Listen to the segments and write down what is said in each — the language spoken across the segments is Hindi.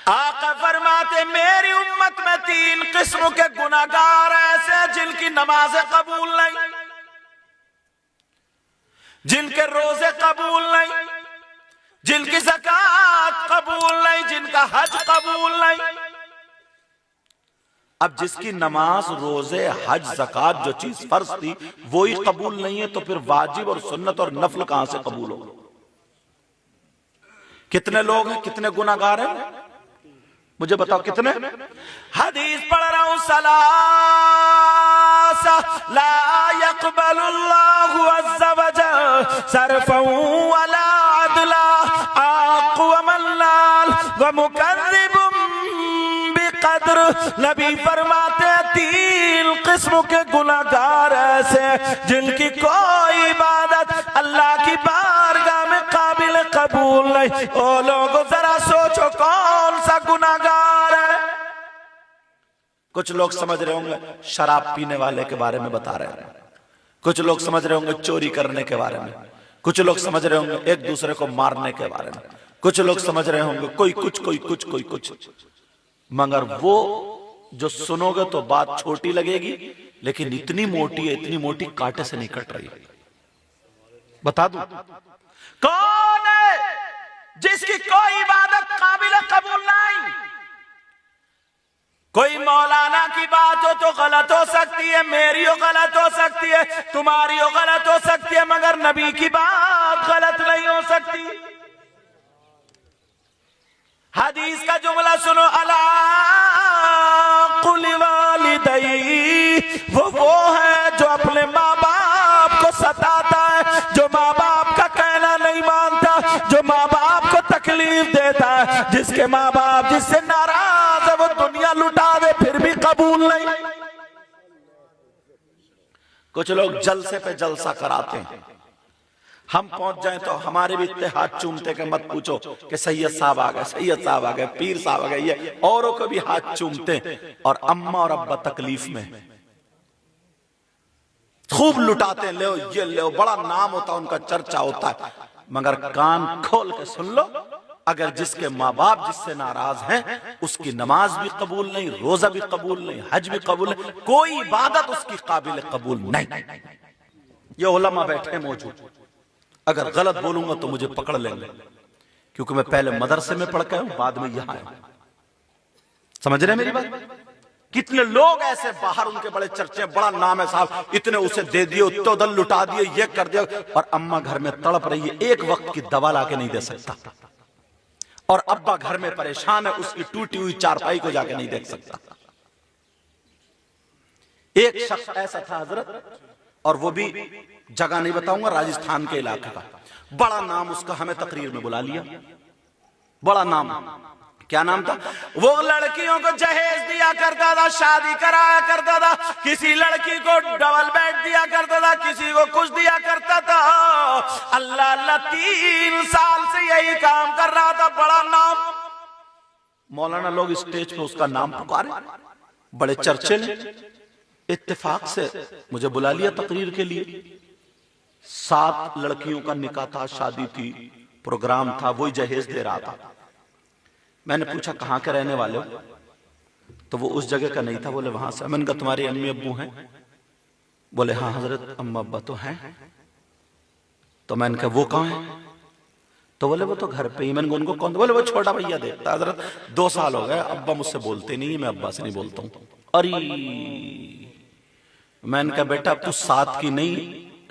आका फरमाते मेरी उम्मत में 3 किस्म के गुनाहगार ऐसे जिनकी नमाजें कबूल नहीं, जिनके रोजे कबूल नहीं, जिनकी ज़कात कबूल नहीं, जिनका हज कबूल नहीं। अब जिसकी नमाज, रोजे, हज, ज़कात जो चीज फर्ज थी वो ही कबूल नहीं है, तो फिर वाजिब और सुन्नत और नफल कहां से कबूल होगा? कितने लोग हैं, कितने गुनाहगार हैं, मुझे बताओ कितने? हदीस पढ़ रहा हूं, सलासा ला यक़बलुल्लाहु अज़्ज़ा वजल सरफ़न वला अदला आक़वमल्लाल व मुकज़्ज़िबुम बिक़द्र। नबी फरमाते हैं 3 किस्म के गुनाहगार ऐसे जिनकी कोई इबादत अल्लाह की बारगाह में काबिल कबूल नहीं। ओ लोगों जरा सोचो कौन सा गुनाहगार है? कुछ लोग समझ रहे होंगे शराब पीने वाले के बारे में बता रहे हैं, कुछ लोग समझ रहे होंगे चोरी करने के बारे में, कुछ लोग समझ रहे होंगे एक दूसरे को मारने के बारे में, कुछ लोग समझ रहे होंगे कोई कुछ कोई कुछ कोई कुछ। मगर वो जो सुनोगे तो बात छोटी लगेगी, लेकिन इतनी मोटी है, इतनी मोटी कांटे से नहीं कट रही। बता दूं कौन है जिसकी कोई इबादत काबिल कबूल नहीं? कोई मौलाना की बात हो तो गलत हो सकती है, मेरी हो गलत हो सकती है, तुम्हारी हो गलत हो सकती है, मगर नबी की बात गलत नहीं हो सकती। हदीस का जुमला सुनो, अला कुल वालिदैही, वो है जो अपने माँ बाप को सताता है, जो माँ बाप का कहना नहीं मानता, जो माँ बाप को तकलीफ देता है, जिसके माँ बाप जिससे नाराज है वो दुनिया लुटा दे फिर भी कबूल नहीं। कुछ लोग जलसे पे जलसा कराते हैं, हम पहुंच जाएं तो हमारे भी इतने हाथ चूमते के मत पूछो कि सैयद साहब आ गए, सैयद साहब आ गए, पीर साहब आ गए, ये औरों को भी हाथ चूमते और अम्मा और अब्बा तकलीफ में खूब लुटाते हैं, ले ये ले, बड़ा नाम होता है उनका, चर्चा होता है। मगर कान खोल के सुन लो, अगर जिसके माँ बाप जिससे नाराज हैं उसकी नमाज भी कबूल नहीं, रोजा भी कबूल नहीं, हज भी कबूल नहीं, कोई इबादत उसकी काबिल कबूल नहीं। ये उलमा बैठे मौजूद, अगर गलत बोलूंगा तो मुझे पकड़ लेंगे, क्योंकि मैं पहले मदरसे में पढ़ के हूं, बाद में यहां आया। समझ रहे मेरी बात? कितने लोग ऐसे बाहर, उनके बड़े चर्चे, बड़ा नाम है साहब, इतने उसे दे दिए, उत्तो दल लुटा दिए, ये कर दिया, और अम्मा घर में तड़प रही है, एक वक्त की दवा लाके नहीं दे सकता, और अब्बा घर में परेशान है, उसकी टूटी हुई चारपाई को जाके नहीं देख सकता। एक शख्स ऐसा था हजरत, और वो भी जगह नहीं बताऊंगा, राजस्थान के इलाके का, बड़ा नाम उसका, हमें तकरीर में बुला लिया, बड़ा नाम। क्या नाम था? वो लड़कियों को जहेज दिया करता था, शादी कराया करता था, किसी लड़की को डबल बेड दिया करता था, किसी को कुछ दिया करता था। अल्लाह अल्लाह 3 साल से यही काम कर रहा था, बड़ा नाम। मौलाना लोग स्टेज पे उसका नाम पुकारे, बड़े चर्चे ने, इत्तेफाक से मुझे बुला लिया तकरीर के लिए। 7 लड़कियों का निकाह था, शादी थी, प्रोग्राम था, वही जहेज दे रहा था। मैंने पूछा कहां के रहने वाले हो? तो वो उस जगह का नहीं था, बोले वहां से। मैंने कहा तुम्हारे अम्मी अब्बू हैं? बोले हाँ हजरत, अम्मा अब्बा तो हैं। तो मैंने कहा वो कहाँ है? तो बोले वो तो घर पे ही। मैंने उनको कौन? बोले वो छोटा भैया देखता हजरत, 2 साल हो गए, अब्बा मुझसे बोलते नहीं, मैं अब्बा से नहीं बोलता हूँ। अरे मैंने कहा बेटा तू 7 की नहीं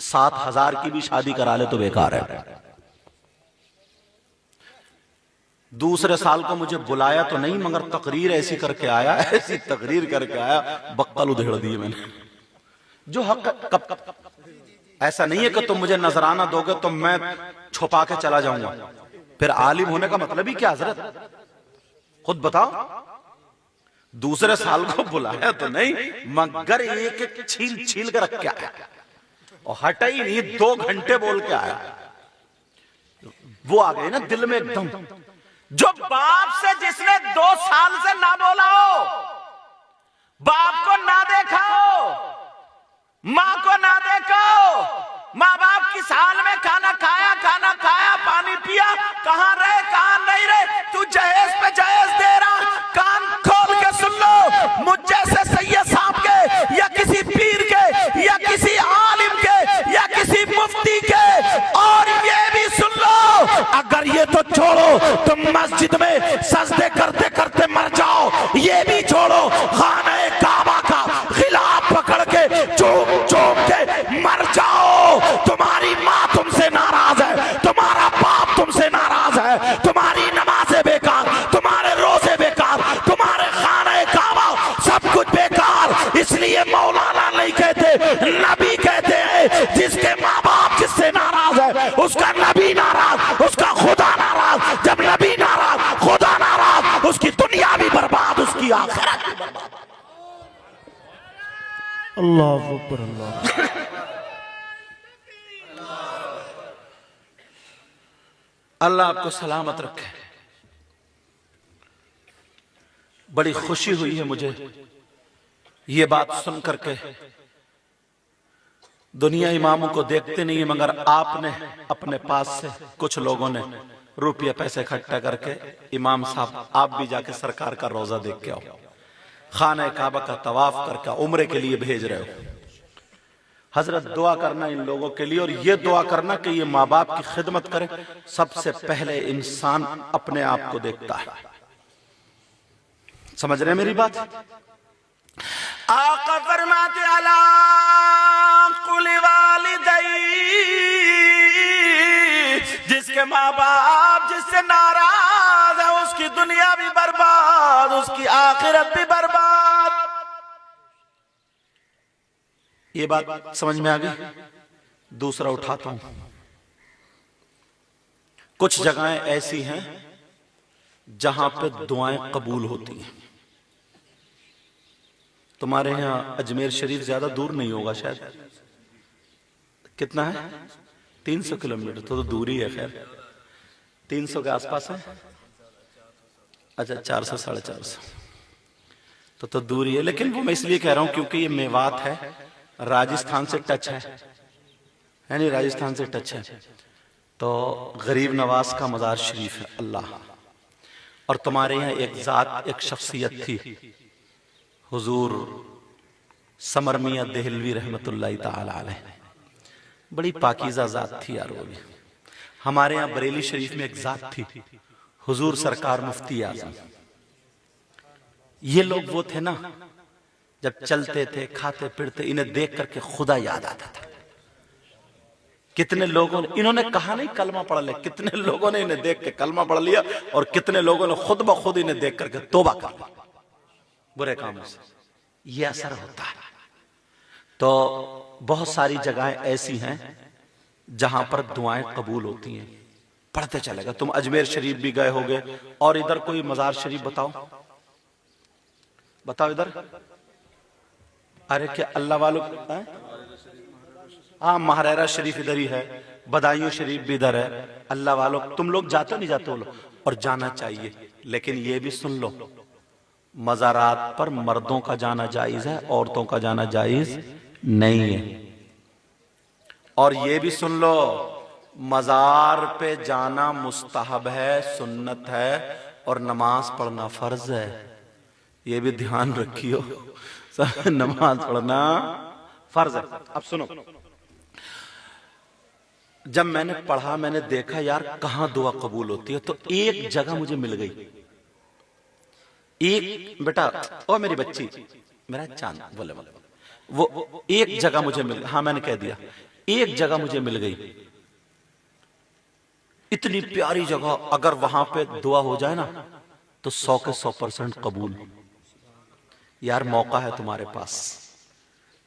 7,000 की भी शादी करा ले तो बेकार है। दूसरे साल को मुझे बुलाया तो नहीं, मगर तकरीर ऐसी करके आया, ऐसी तकरीर करके आया, बक्कल उधेड़ दिए मैंने। जो हक कब ऐसा नहीं है कि तुम मुझे नजराना दोगे तो मैं छुपा के चला जाऊंगा, फिर आलिम होने का मतलब ही क्या हजरत? खुद बताओ। दूसरे साल को बुलाया तो नहीं, मगर एक एक छील छील के रख के आया, और हटा ही नहीं, 2 घंटे बोल के आया। वो आ गए ना दिल में एकदम। जो बाप से जिसने 2 साल से ना बोला हो, बाप को ना देखा हो, मां को ना देखा हो, माँ बाप किस हाल में खाना खाया, पानी पिया, कहां रहे कहां नहीं रहे, तू जहेज पे जहेज दे रहा में सजदे करते करते मर जाओ, ये भी छोड़ो, खाने काबा का खिलाफ पकड़ के चूम चूम के मर जाओ। तुम्हारी माँ तुमसे नाराज है, तुम्हारा बाप तुमसे नाराज है, तुम्हारी नमाजें बेकार, तुम्हारे रोजे बेकार, तुम्हारे खाने काबा सब कुछ बेकार। इसलिए मौलाना नहीं कहते, नबी कहते हैं। जिसके माँ बाप जिससे नाराज है उसका नबी नाराज, उसका खुदा नाराज। जब नबी नाराज, खुदा नाराज, उसकी दुनिया भी बर्बाद, उसकी आखिरत भी बर्बाद। अल्लाह अकबर अल्लाह। अल्लाह आपको सलामत रखे। बड़ी खुशी हुई है मुझे ये बात सुन करके। दुनिया इमामों को देखते नहीं है, मगर आपने अपने पास से कुछ लोगों ने रुपया पैसे इकट्ठा करके, इमाम साहब आप भी जाके सरकार का रोजा देख के आओ, खाना काबा का तवाफ करके उम्रे के लिए भेज रहे हो। हजरत दुआ करना इन लोगों के लिए, और ये दुआ करना कि ये माँ बाप की खिदमत करें। सबसे पहले इंसान अपने आप को देखता है। समझ रहे हैं मेरी बात? आका फरमाते अला कुल वालिदै, जिसके माँ बाप जिससे नाराज है उसकी दुनिया भी बर्बाद, उसकी आखिरत भी बर्बाद। ये बात समझ में आ गई? दूसरा उठाता हूं। कुछ जगहें ऐसी हैं जहां पे दुआएं कबूल होती हैं। तुम्हारे यहां अजमेर शरीफ ज्यादा दूर नहीं होगा शायद, कितना है? 300 किलोमीटर तो दूरी है। खैर 300 के आसपास है। अच्छा 400 450 तो दूरी है। लेकिन वो मैं इसलिए कह रहा हूं क्योंकि ये मेवात है, राजस्थान से टच है नहीं? राजस्थान से टच है। तो गरीब नवाज का मज़ार शरीफ है अल्लाह। और तुम्हारे यहाँ एक जात, एक शख्सियत थी, हुजूर समर मियां देहलवी रहमतुल्लाह ताला अलैह, बड़ी पाकीज़ा जात थी यार वो भी। हमारे यहाँ बरेली शरीफ में एक जात थी, हुजूर सरकार मुफ्ती आज़म। ये लोग वो थे ना, जब चलते थे, खाते पीते, इन्हें देख करके खुदा याद आता था। कितने लोगों ने, इन्होंने कहा नहीं कलमा पढ़ ले, कितने लोगों ने इन्हें देख के कलमा पढ़ लिया, और कितने लोगों ने खुद ब खुद इन्हें देख करके तौबा कर लिया बुरे कामों से। ये असर होता है। तो बहुत सारी जगहें ऐसी हैं जहां पर दुआएं कबूल होती हैं। पढ़ते चलेगा। तुम अजमेर शरीफ भी गए होगे, और इधर कोई मजार शरीफ बताओ, बताओ इधर। अरे क्या अल्लाह वालों, हाँ महारारा शरीफ इधर ही है, बदायूं शरीफ भी इधर है। अल्लाह वालों तुम लोग जाते नहीं जाते हो लोग, और जाना चाहिए। लेकिन ये भी सुन लो, मज़ारात पर मर्दों का जाना जायज है, औरतों का जाना जायज नहीं है। और ये भी सुन लो, मज़ार पे जाना मुस्तहब है, सुन्नत है, और नमाज पढ़ना फर्ज है। ये भी ध्यान रखियो, नमाज पढ़ना फर्ज है। अब सुनो, जब मैंने पढ़ा, मैंने देखा यार कहां दुआ कबूल होती है, तो एक जगह मुझे मिल गई। एक बेटा, ओ मेरी बच्ची, मेरा चांद, बोले बोले, वो एक जगह मुझे मिल, हाँ मैंने कह दिया, एक जगह मुझे मिल गई। इतनी प्यारी जगह, अगर वहां पे दुआ हो जाए ना तो 100 के 100% कबूल। यार मौका है तुम्हारे पास,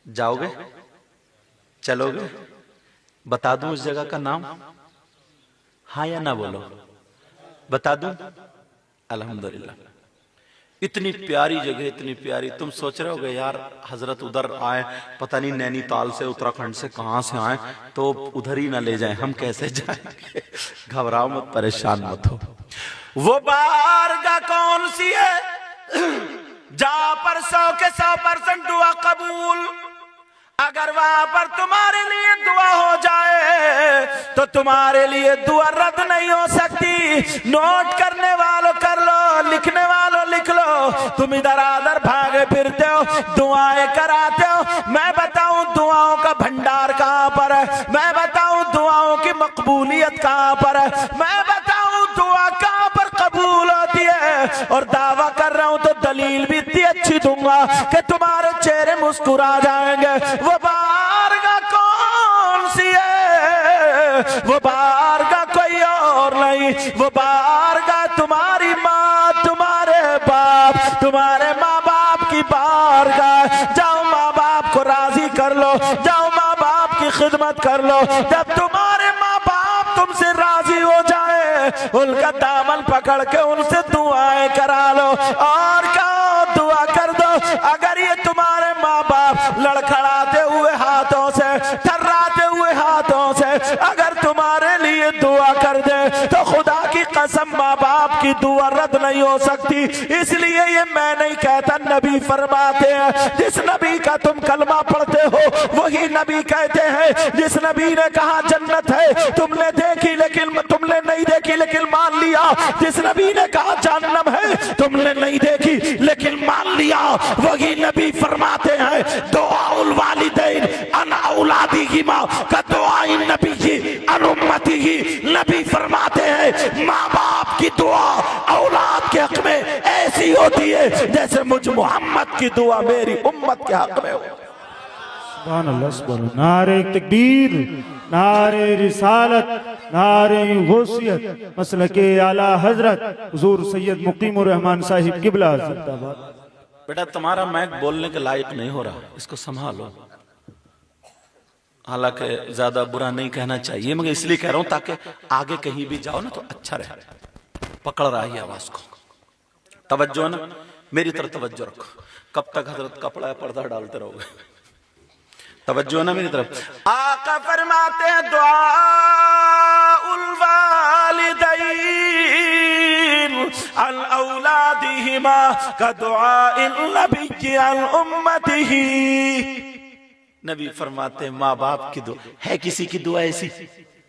जाओगे, चलोगे? बता दूं उस जगह का नाम? हाँ या ना बोलो, बता दूं? अल्हम्दुलिल्लाह, इतनी प्यारी जगह, इतनी प्यारी। तुम सोच रहे होगे यार हजरत उधर आए, पता नहीं नैनीताल से, उत्तराखंड से, कहां से आए, तो उधर ही ना ले जाएं, हम कैसे जाएंगे? घबराओ मत, परेशान मत हो। वो बारगाह कौन सी है जहां पर 100 के 100% दुआ कबूल? अगर वहां पर तुम्हारे लिए दुआ हो जाए तो तुम्हारे लिए दुआ रद्द नहीं हो सकती। नोट करने वालों कर लो, लिखने वालों लिख लो। तुम इधर आधर भागे फिरते हो, दुआएं कराते हो। मैं बताऊं दुआओं का भंडार कहां पर है, मैं बताऊं दुआओं की मकबूलियत कहां पर है, मैं बताऊं दुआ कहां पर कबूल होती और दावा कर रहा हूं तो दलील भी इतनी अच्छी दूंगा कि तुम्हारे चेहरे मुस्कुरा जाएंगे। वो बारगाह कौन सी है? वो बारगाह कोई और नहीं, वो बारगाह तुम्हारी माँ, तुम्हारे बाप, तुम्हारे माँ बाप की बारगाह। जाओ माँ बाप को राजी कर लो, जाओ माँ बाप की खिदमत कर लो। जब तुम्हारे माँ बाप तुमसे राजी हो जाए, उनका दामन पकड़ के उनसे दुआएं करा लो और कहो दुआ कर दो। अगर ये तुम्हारे माँ बाप लड़खड़ाते हुए हाथों से, थर्राते हुए हाथों से अगर तुम्हारे लिए दुआ कर दे तो खुदा की कसम माँ बाप की दुआ रद्द नहीं हो सकती। इसलिए ये मैं नहीं कहता, नबी फरमाते हैं। जिस नबी का तुम कलमा पढ़ते हो वही नबी कहते हैं। जिस नबी ने कहा जन्नत है तुमने देखी लेकिन तुमने नहीं देखी लेकिन मान लिया, जिस नबी ने कहा जहन्नम है तुमने नहीं देखी लेकिन मान लिया, वही नबी फरमाते हैं दुआउल वालिदैन अन औलादिहिमा का दुआई नबी जी अन उम्मतिही। नबी फरमाते हैं माँ बाप की दुआ औलाद के हक में ऐसी होती है जैसे मुझ मोहम्मद की दुआ मेरी उम्मत के हक में हो। सुभान अल्लाह, सुभान अल्लाह। नारे तकबीर, नारे रिसालत, नारे गौसियत, मसलके आला हजरत हुजूर सैयद मुकीमुर रहमान साहिब किबला जिंदाबाद। बेटा तुम्हारा मैक बोलने के लायक नहीं हो रहा, इसको संभालो। हालांकि ज्यादा बुरा नहीं कहना चाहिए मगर इसलिए कह रहा हूं ताकि आगे कहीं भी जाओ ना तो अच्छा रहे। पकड़ रहा है आवाज को, तवज्जो ना, मेरी तरफ तवज्जो रखो। कब तक हजरत कपड़ा पर्दा डालते रहोगे? तवज्जो ना मेरी तरफ। आका फरमाते हैं दुआउल वालिदैन अल औलादिहिमा का दुआइल नबी अल उम्मतिही। नबी फरमाते हैं माँ बाप की दुआ है किसी की दुआ ऐसी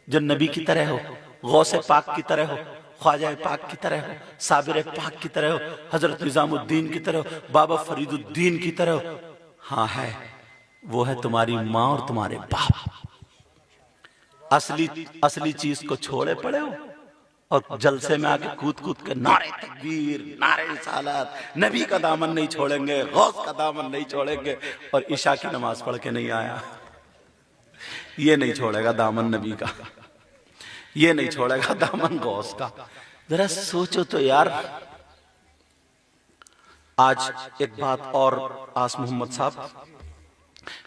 जो नबी की तरह हो, गौसे पाक की तरह हो, ख्वाजा पाक की तरह हो, साबिर पाक की तरह हो, हजरत निजामुद्दीन की तरह हो, बाबा फरीदुद्दीन की तरह हो? हाँ है, वो है तुम्हारी माँ और तुम्हारे बाप। असली चीज को छोड़े पड़े हो और जलसे में आके कूद कूद के नारे तकबीर, नारे रिसालत, नबी का दामन नहीं छोड़ेंगे, गौस का दामन नहीं छोड़ेंगे। और ईशा की नमाज पढ़ के नहीं आया, ये नहीं छोड़ेगा दामन नबी का, ये नहीं छोड़ेगा दामन गौस का। जरा सोचो तो यार। आज एक बात और, आस मोहम्मद साहब,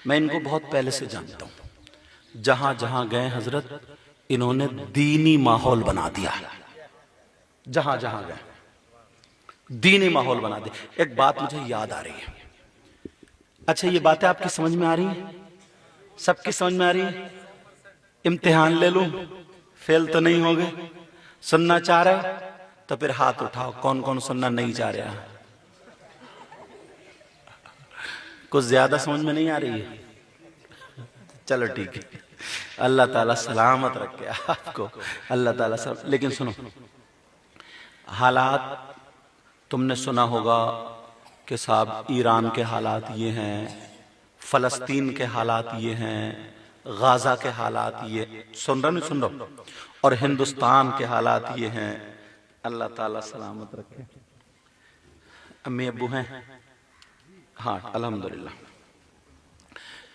मैं इनको बहुत पहले से जानता हूं। जहां जहां गए हजरत इन्होंने दीनी माहौल बना दिया। जहां जहां गए दीनी माहौल बना दिया। एक बात मुझे याद आ रही है। अच्छा ये बातें आपकी समझ में आ रही हैं? सबकी समझ में आ रही है? इम्तिहान ले लूं, फेल तो नहीं होगे? सुनना चाह रहे तो फिर हाथ उठाओ, कौन कौन सुनना नहीं चाह रहा? कुछ ज्यादा समझ में नहीं आ रही है? चलो ठीक है, अल्लाह ताला सलामत रखे आपको, अल्लाह ताला सब। लेकिन सुनो, हालात तुमने सुना होगा कि साहब ईरान के हालात ये हैं, फलस्तीन के हालात ये हैं, गाजा के हालात ये, सुन रहे नहीं सुन रहे? और हिंदुस्तान के हालात ये हैं। अल्लाह ताला सलामत रखे। अम्मी अब्बू हैं? हाँ अल्हम्दुलिल्लाह,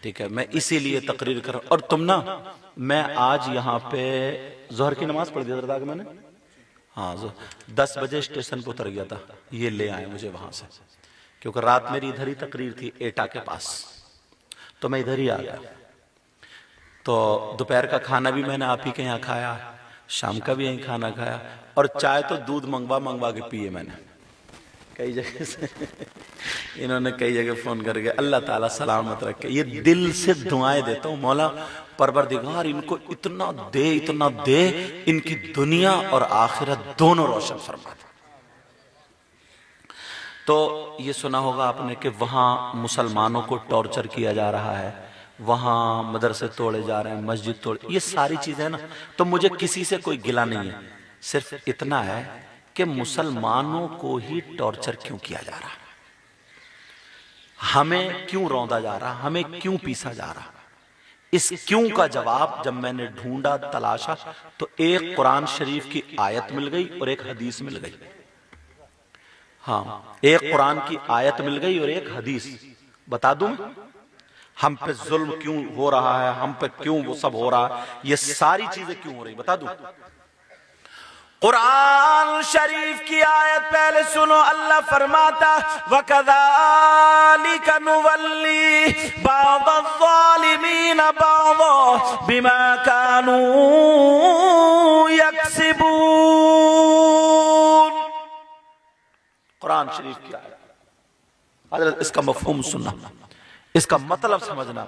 ठीक है। मैं इसीलिए तकरीर कर रहा हूं। और तुम ना, मैं आज यहाँ पे जोहर की नमाज पढ़ दी जरा कि मैंने, हाँ 10 बजे स्टेशन पर उतर गया था, ये ले आए मुझे वहां से, क्योंकि रात मेरी इधर ही तकरीर थी एटा के पास, तो मैं इधर ही आ गया। तो दोपहर का खाना भी मैंने आप ही के यहाँ खाया, शाम का भी यहीं खाना खाया, और चाय तो दूध मंगवा के पिए मैंने कई जगह से। इन्होंने कई जगह फोन करके, अल्लाह ताला सलामत रखे। ये दिल से दुआएं देता हूँ, मौला परवरदिगार इनको इतना दे, इनकी दुनिया और आखिरत दोनों रोशन फरमा दे। तो ये सुना होगा आपने कि वहां मुसलमानों को टॉर्चर किया जा रहा है, वहां मदरसे तोड़े जा रहे हैं, मस्जिद तोड़े, ये सारी चीजें ना। तो मुझे किसी से कोई गिला नहीं है, सिर्फ इतना है कि मुसलमानों को ही टॉर्चर क्यों किया जा रहा, हमें क्यों रौंदा जा रहा, हमें क्यों पीसा जा रहा। इस क्यों का जवाब जब मैंने ढूंढा, तलाशा, तो एक कुरान शरीफ की आयत मिल गई और एक हदीस मिल गई। हाँ, एक कुरान की आयत मिल गई और एक हदीस। बता दूं हम पे जुल्म क्यों हो रहा है, हम पे क्यों वो सब हो रहा है, ये सारी चीजें क्यों हो रही, बता दूं। कुरान शरीफ की आयत पहले सुनो। अल्लाह फरमाता वकज़ालिका नुवल्ली बाज़-ज़ालिमीन बाज़ बिमा कानू यक्सिबून। कुरान शरीफ की आयत, हजरत इसका मफहूम सुनना, इसका मतलब समझना।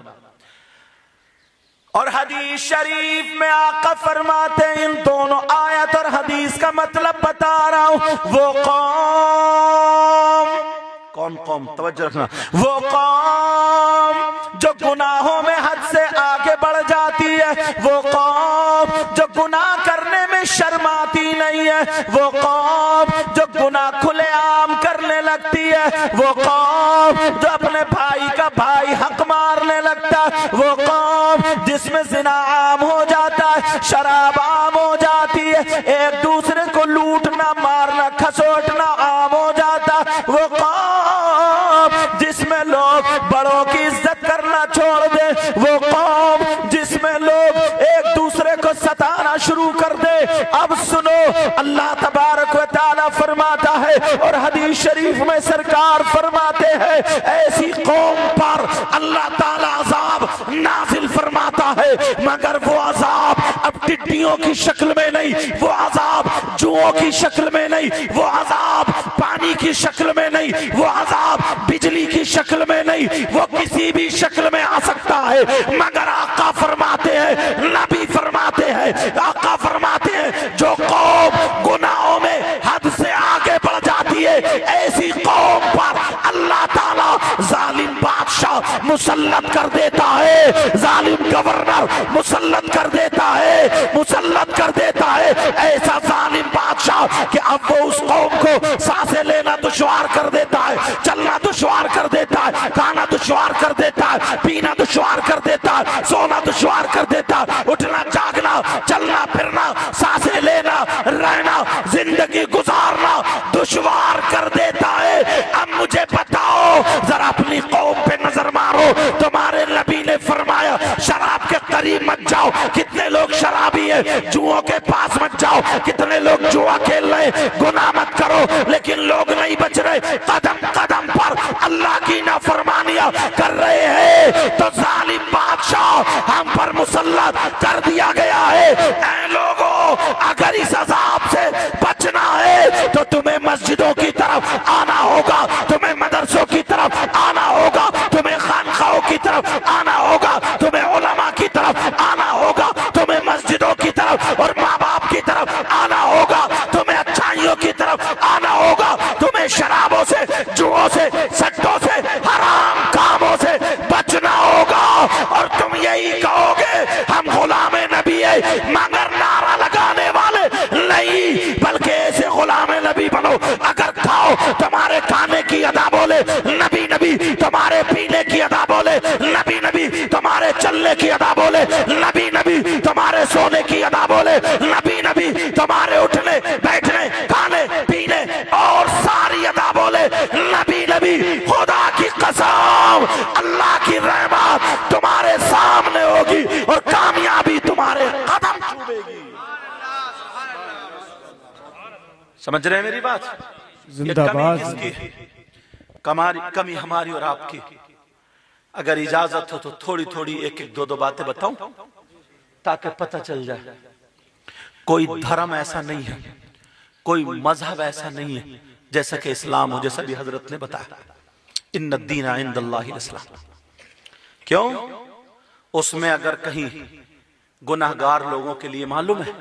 और हदीस शरीफ में आका फरमाते हैं, इन दोनों आयत और हदीस का मतलब बता रहा हूं। वो कौन कौम, तवज्जो रखना, वो कौम जो गुनाहों में हद से आगे बढ़ जाती है, वो कौम जो गुनाह करने में शर्माती नहीं है, वो कौम जो गुनाह खुलेआम करने लगती है, वो कौम जो अपने भाई का भाई हक मारने लगता है, वो कौम जिसमें जिना आम हो जाता है, शराब आम हो जाती है, एक दूसरे को लूटना मारना खसोटना आम हो जाता, वो कौम जिसमें लोग बड़ों की इज्जत करना छोड़ दे, वो कौम जिसमें लोग एक दूसरे को सताना शुरू कर दे। अब सुनो, अल्लाह तबारक व तआला फरमाता है और हदीस शरीफ में सरकार फरमाते हैं, ऐसी कौम पर अल्लाह ताला अजाब नाजिल फरमाता है, मगर वो अजाब अब टिड्डियों की शक्ल में नहीं, वो अजाब जुओं की शक्ल में नहीं, वो अजाब पानी की शक्ल में नहीं, वो अजाब बिजली की शक्ल में नहीं, वो किसी भी शक्ल में आ सकता है, मगर आका फरमाते हैं, नबी फरमाते हैं, आका फरमाते हैं, जो कौम गुनाहों में हद से आगे बढ़ जाती है, ऐसी कौम पर अल्लाह ताला जालिम बादशाह मुसल्लत कर देता है, जालिम गवर्नर मुसल्लत कर देता है, मुसल्लत कर देता है ऐसा जालिम बादशाह कि अब वो उस कौम को सांसें लेना दुश्वार कर देता है, चलना दुश्वार कर देता है, खाना दुश्वार कर देता है, पीना दुश्वार कर देता है, सोना दुश्वार कर देता है, उठना जागना चलना फिरना सांसें लेना रहना जिंदगी गुजारना दुश्वार कर देता है। अब मुझे बताओ, जरा अपनी कौम पे नजर मारो, तुम्हारे नबी ने फरमाया शराब के करीब मत जाओ, कितने लोग शराबी है, जुओं के पास मत जाओ, कितने लोग जुआ खेल रहे, गुनाह मत करो, लेकिन लोग नहीं बच रहे, कदम कदम पर अल्लाह की नाफरमानियां कर रहे हैं, तो जालिम बादशाह हम पर मुसल्लत कर दिया गया है। ऐ लोगों, अगर इस अजाब से बचना है तो तुम्हें मस्जिदों की तरफ आना होगा, तुम्हें मदरसों की तरफ आना होगा, तुम्हें खानखाओं की तरफ आना होगा, तुम्हें उलमा की तरफ आना होगा, तुम्हें मस्जिदों की तरफ और माँ बाप की तरफ आना होगा, तुम्हें अच्छाइयों की तरफ आना होगा, तुम्हें शराबों से जुओं से सट्टों से हराम कामों से बचना होगा, और तुम यही कहोगे हम गुलाम नबी है, मगर नारा लगाने वाले नहीं, बल्कि ऐसे गुलाम नबी बनो, अगर खाओ तुम्हारे खाने की अदा बोले नबी नबी, तुम्हारे पीने की अदा बोले नबी नबी, तुम्हारे चलने की अदा बोले नबी नबी, तुम्हारे सोने की अदा बोले नबी नबी, तुम्हारे उठने बैठने खाने पीने और सारी अदा बोले नबी नबी। खुदा की कसम, अल्लाह की रहमत तुम्हारे सामने होगी और कामयाबी तुम्हारे कदम चूमेगी। समझ रहे हैं मेरी बात? जिंदाबाद। कमी हमारी और आपकी। अगर इजाजत हो तो थोड़ी थोड़ी एक एक दो दो बातें बताऊं ताकि पता चल जाए। कोई धर्म ऐसा नहीं है, कोई मजहब ऐसा नहीं है जैसा कि इस्लाम हो, जैसा भी हजरत ने बताया, इन्ना दीना इंदल्लाहिल इस्लाम। क्यों? उसमें अगर कहीं गुनाहगार लोगों के लिए मालूम है,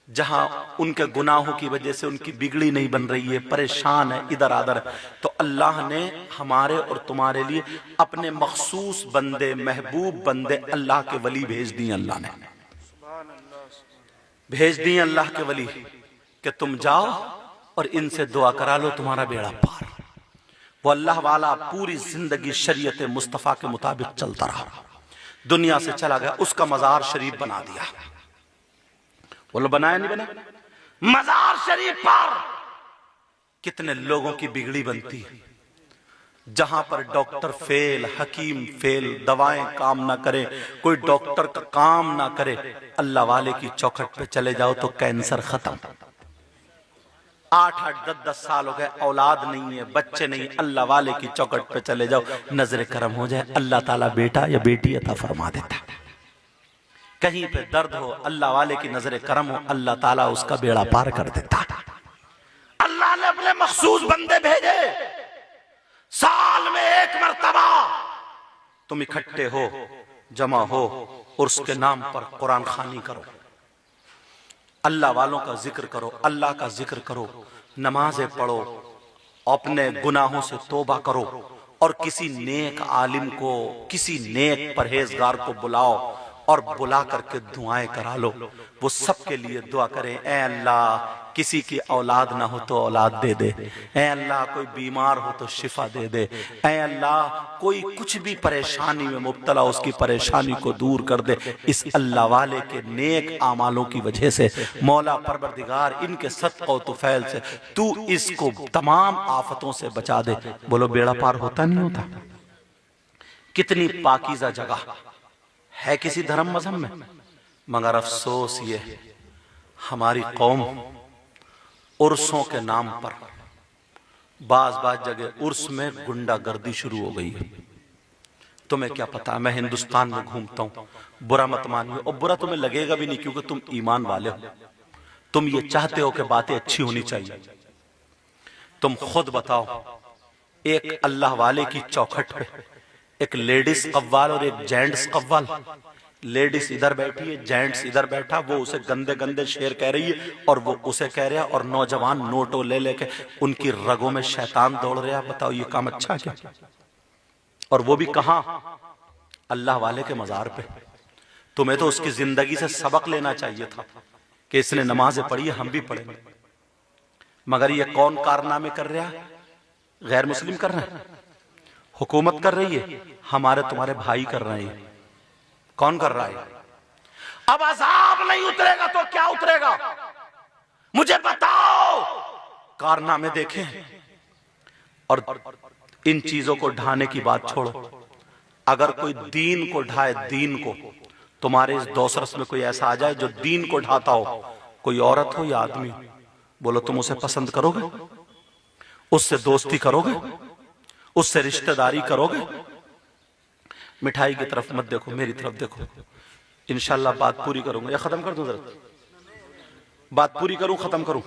जहां उनके गुनाहों की वजह से उनकी बिगड़ी नहीं बन रही है, परेशान है, इधर आधर है, तो अल्लाह ने हमारे और तुम्हारे लिए अपने मखसूस बंदे, महबूब बंदे, अल्लाह के वली भेज दिए। अल्लाह ने भेज दिए अल्लाह के वली कि तुम जाओ और इनसे दुआ करा लो, तुम्हारा बेड़ा पार। वो अल्लाह वाला पूरी जिंदगी शरीयत मुस्तफा के मुताबिक चलता रहा, दुनिया से चला गया, उसका मजार शरीफ बना दिया। बोलो बनाया नहीं बना? मजार शरीफ पर कितने लोगों की बिगड़ी बनती है। जहां पर डॉक्टर फेल, हकीम फेल, दवाएं काम ना करे, कोई डॉक्टर का काम ना करे, अल्लाह वाले की चौखट पे चले जाओ तो कैंसर खत्म। 8-8, 10-10 साल हो गए, औलाद नहीं है, बच्चे नहीं, अल्लाह वाले की चौखट पे चले जाओ, नजर करम हो जाए, अल्लाह ताला बेटा या बेटी अता फरमा देता। कहीं पे दर्द हो, अल्लाह वाले की नजर करम हो, अल्लाह ताला उसका बेड़ा पार कर देता। अल्लाह ने अपने मखसूस बंदे भेजे, साल में एक मर्तबा तुम इकट्ठे हो, जमा हो और उसके नाम पर कुरान खानी करो, अल्लाह वालों का जिक्र करो, अल्लाह का जिक्र करो, नमाजें पढ़ो, अपने गुनाहों से तौबा करो और किसी नेक आलिम को, किसी नेक परहेजगार को बुलाओ और बुला करके दुआएं करा लो। वो सबके लिए दुआ करें, ऐ अल्लाह किसी की औलाद ना हो तो औलाद दे दे, ऐ अल्लाह कोई बीमार हो तो शिफा दे दे, ऐ अल्लाह कोई कुछ भी परेशानी में मुब्तला उसकी परेशानी को दूर कर दे। इस अल्लाह वाले के नेक आमालों की वजह से मौला परवरदिगार इनके सदक़े तुफैल से तू इसको तमाम आफतों से बचा दे। बोलो बेड़ा पार होता नहीं होता? कितनी पाकीज़ा जगह है किसी धर्म मजहब में, मगर अफसोस ये हमारी कौम उर्सों के नाम पर बाज जगह उर्स में गुंडागर्दी शुरू हो गई है। तुम्हें क्या पता, मैं हिंदुस्तान में घूमता हूं, बुरा मत मानिए, और बुरा तुम्हें लगेगा भी नहीं क्योंकि तुम ईमान वाले हो, तुम ये चाहते हो कि बातें अच्छी होनी चाहिए। तुम खुद बताओ, एक अल्लाह वाले की चौखट पे एक लेडीज कव्वाल और एक जेंट्स कव्वाल, लेडीज इधर बैठी है, जेंट्स इधर बैठा, वो उसे गंदे गंदे शेर कह रही है और वो उसे कह रहा है, और नौजवान नोटो ले लेके उनकी रगों में शैतान दौड़ रहा है। बताओ ये काम अच्छा क्या? और वो भी कहां? अल्लाह वाले के मजार पे। तुम्हें तो उसकी जिंदगी से सबक लेना चाहिए था कि इसने नमाजें पढ़ी है, हम भी पढ़ेंगे, मगर ये कौन कारनामे कर रहा है? गैर मुस्लिम कर रहे हैं, हुकूमत कर रही है, हमारे तुम्हारे भाई कर रहे हैं। कौन कर रहा है? अब अजाब नहीं उतरेगा तो क्या उतरेगा? मुझे बताओ। कारनामे देखें और इन चीजों को ढाने की बात छोड़ो। अगर कोई दीन को ढाए, दीन को, तुम्हारे इस दोसरस में कोई ऐसा आ जाए जो दीन को ढाता हो, कोई औरत हो या आदमी, बोलो तुम उसे पसंद करोगे? उससे दोस्ती करोगे? उससे रिश्तेदारी करोगे? मिठाई की तरफ मत देखो, मेरी तरफ देखो। इंशाल्लाह बात पूरी करूंगा, या खत्म कर दूं? जरा बात पूरी करूं, खत्म करूं?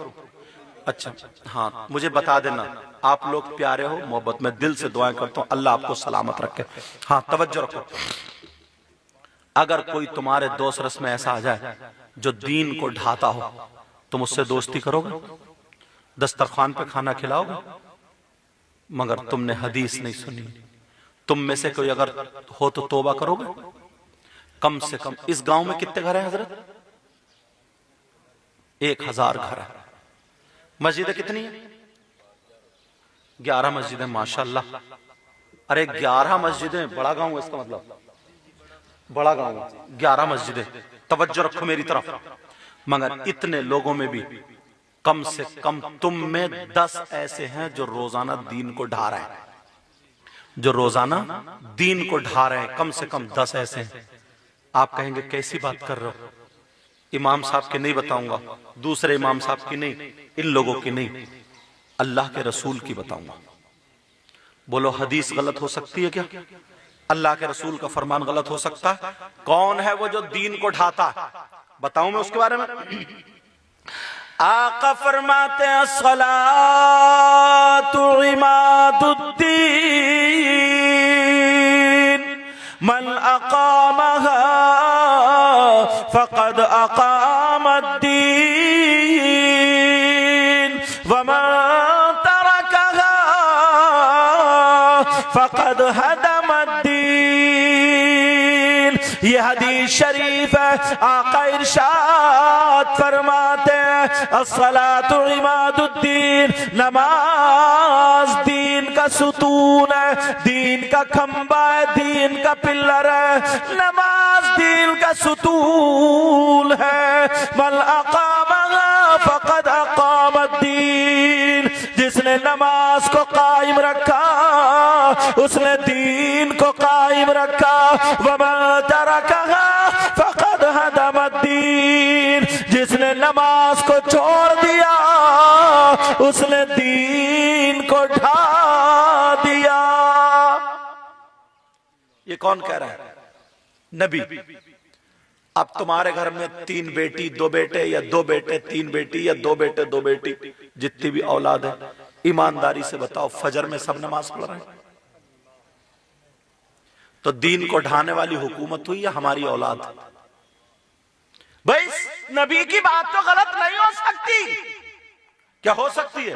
अच्छा हाँ, मुझे बता देना। आप लोग प्यारे हो, मोहब्बत में दिल से दुआएं करता हूं, अल्लाह आपको सलामत रखे। हाँ तवज्जो रखो। अगर कोई तुम्हारे दोस्त रस में ऐसा आ जाए जो दीन को ढाता हो, तुम उससे दोस्ती करोगे? दस्तरखान पे खाना खिलाओगे? मगर तुमने हदीस नहीं सुनी। तुम में से कोई अगर हो तो तौबा करोगे? कम से कम इस गांव में कितने घर हैं हजरत? 1000 घर है। मस्जिदें कितनी है? 11 मस्जिदें, माशाल्लाह। अरे 11 मस्जिदें, बड़ा गांव है इसका मतलब, बड़ा गांव है, 11 मस्जिदें। तवज्जो रखो मेरी तरफ। मगर इतने लोगों में भी कम से कम तुम में 10 ऐसे हैं जो रोजाना दीन को ढा रहे हैं, जो रोजाना दीन को ढा रहे हैं। कम से कम 10 ऐसे हैं। आप कहेंगे कैसी बात कर रहे हो? इमाम साहब की नहीं बताऊंगा, दूसरे इमाम साहब की नहीं, इन लोगों की नहीं, अल्लाह के रसूल की बताऊंगा। बोलो हदीस गलत हो सकती है क्या? अल्लाह के रसूल का फरमान गलत हो सकता है? कौन है वो जो दीन को ढाता है? बताऊं मैं उसके बारे में? आका फरमाते हैं सलातु इमादुद्दीन मन अकामहा फकद अकामद्दीन वमन तरकहा फकद हदमद्दीन। ये हदीस शरीफ है। आका इरशाद फरमाते हैं अस्सलातु इमादुद्दीन, नमाज दीन का सुतून है, दीन का खंबा है, दीन का पिल्लर है। नमाज दीन का सुतून है। मल अकामहा फकद अकामद्दीन, जिसने जिसने नमाज को कायम रखा उसने दीन को कायम रखा। वमा तरकहा फक़द हदमद्दीन, जिसने नमाज को छोड़ दिया उसने दीन को ढा दिया। ये कौन कह रहा है? नबी। अब तुम्हारे घर में 3 बेटी 2 बेटे या 2 बेटे 3 बेटी या 2 बेटे 2 बेटी, जितनी भी औलाद है, ईमानदारी से बताओ फजर में सब नमाज पढ़ रहे हैं? तो दीन को ढाने वाली हुकूमत हुई या हमारी औलाद? भाई नबी की बात तो गलत नहीं हो सकती। क्या हो सकती है?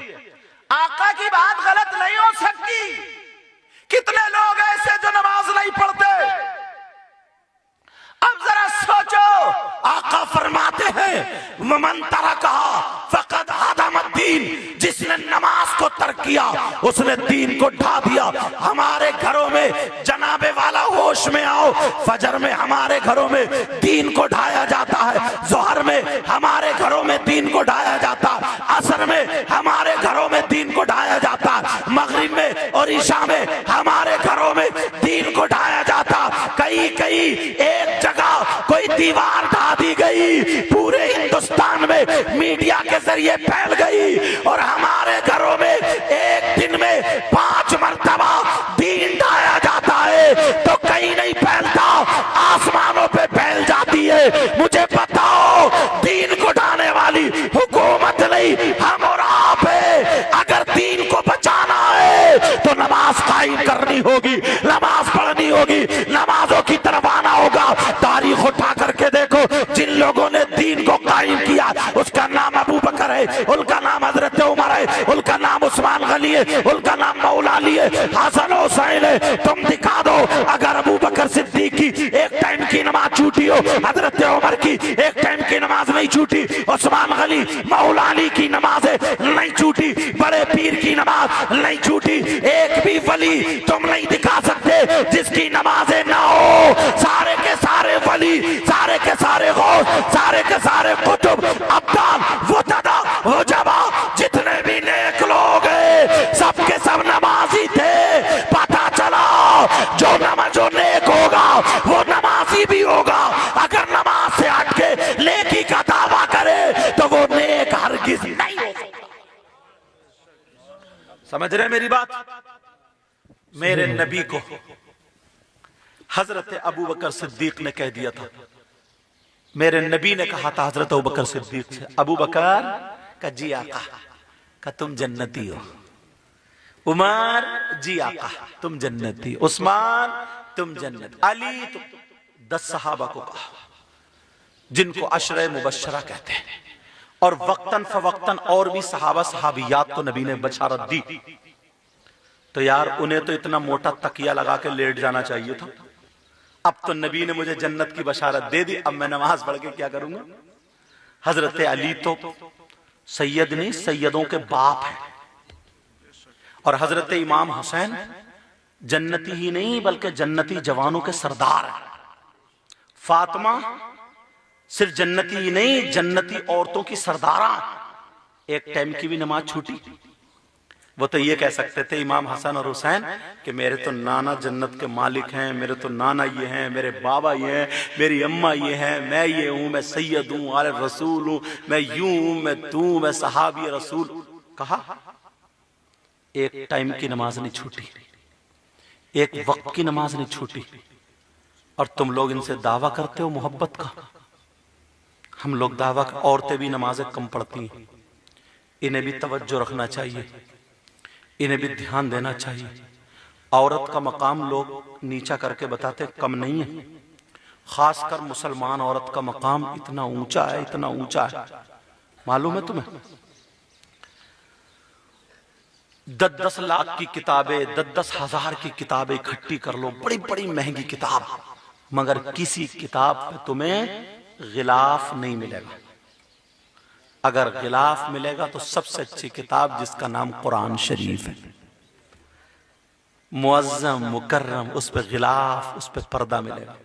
आका की बात गलत नहीं हो सकती। कितने लोग ऐसे जो नमाज नहीं पढ़ते? अब जरा सोचो, आका फरमाते हैं वमन तरकहा फक़द हदमद्दीन, जिसने नमाज को तर्क किया उसने दीन को ढा दिया। हमारे घरों में जनाबे वाला होश में आओ, फजर में हमारे घरों में दीन को ढाया जाता है, ज़ोहर में हमारे घरों में दीन को ढाया जाता है, असर में हमारे घरों में दीन को ढाया जाता है, मगरिब में और ईशा में हमारे घरों में दीन को ढाया जाता। कई एक जगह कोई दीवार ढा दी गई, पूरे हिंदुस्तान में मीडिया के जरिए फैल गई, और हमारे घरों में एक दिन में 5 मरतबा दीन ढाया जाता है। तो कहीं नहीं फैलता, आसमानों पे फैल जाती है। मुझे बताओ, दीन को ढाने वाली हुकूमत नहीं, हम और आप है। अगर दीन को बचाना है तो नमाज कायम करनी होगी, नमाज पढ़नी होगी, नमाजों की तरफ आना होगा। तारीख उठा करके देखो, जिन लोगों ने दीन को कायम किया उसका नाम अबू बकर है, उनका नाम हजरत उमर है, उनका नाम उस्मान गनी है, उनका नाम मौला अली है, हसन हुसैन है। तुम दिखा दो, अगर अबू बकर सिद्दीक की एक टाइम की नमाज छूटी हो, हजरत उमर की एक टाइम की नमाज नहीं छूटी, उस्मान गनी मौला अली की नमाज नहीं छूटी, बड़े पीर की नमाज नहीं छूटी, एक भी वली तुम नहीं दिखा सकते जिसकी नमाजें ना हो। सारे के सारे वली, सारे के सारे गौस, सारे के सारे कुतुब, अब्दाल, वुतदा, हुजबा, जितने भी नेक लोग हैं सबके सब नमाजी थे। पता चला जो नेक होगा वो नमाजी भी होगा। अगर नमाज से हट के नेकी का दावा करे तो वो नेक हरगिज नहीं हो सकता। समझ रहे मेरी बात? मेरे नबी को हजरत अबू बकर सिद्दीक ने कह दिया था, मेरे नबी ने कहा था हजरत अबू बकर सिद्दीक से, अबू बकर का जी आका का तुम जन्नती हो, उमर जी आका तुम जन्नती, उस्मान तुम जन्नत, अली तुम। 10 सहाबा को कहा जिनको अशरे मुबश्शरा कहते हैं, और वक्तन फवक्तन और भी सहाबा सहाबियात को नबी ने बशारत दी। तो यार उन्हें तो इतना मोटा तकिया लगा के लेट जाना चाहिए था। अब तो नबी ने मुझे जन्नत की बशारत दे दी, अब मैं नमाज पढ़ के क्या करूंगा? हजरत अली तो सैयद नहीं, सैयदों के बाप है, और हजरत इमाम हुसैन जन्नती ही नहीं बल्कि जन्नती जवानों के सरदार है। फातिमा सिर्फ जन्नती ही नहीं, जन्नती औरतों की सरदारा। एक टाइम की भी नमाज छूटी, वो तो ये कह सकते थे इमाम हसन और हुसैन कि मेरे तो नाना जन्नत के मालिक हैं, मेरे तो नाना ये हैं, मेरे बाबा ये हैं, मेरी अम्मा ये हैं, मैं ये हूं, मैं सैयद हूं, आले रसूल हूं, मैं यूं हूं, मैं तू, मैं सहाबी रसूल। कहा एक टाइम की नमाज नहीं छूटी, एक वक्त की नमाज नहीं छूटी, और तुम लोग इनसे दावा करते हो मोहब्बत का। हम लोग दावा, औरतें भी नमाजें कम पढ़ती हैं, इन्हें भी तवज्जो रखना चाहिए, इन्हें भी ध्यान देना चाहिए। औरत का मकाम लोग नीचा करके बताते कम नहीं है, खासकर मुसलमान औरत का मकाम इतना ऊंचा है, इतना ऊंचा है। मालूम है तुम्हें? 10-10 लाख की किताबें, 10-10 हजार की किताबें इकट्ठी कर लो, बड़ी बड़ी महंगी किताब, मगर किसी किताब पे तुम्हें गिलाफ नहीं मिलेगा। अगर गिलाफ मिलेगा तो सबसे अच्छी किताब जिसका नाम कुरान शरीफ है, मुअज्जम मुकर्रम, उस पे गिलाफ, उस पे पर्दा मिलेगा।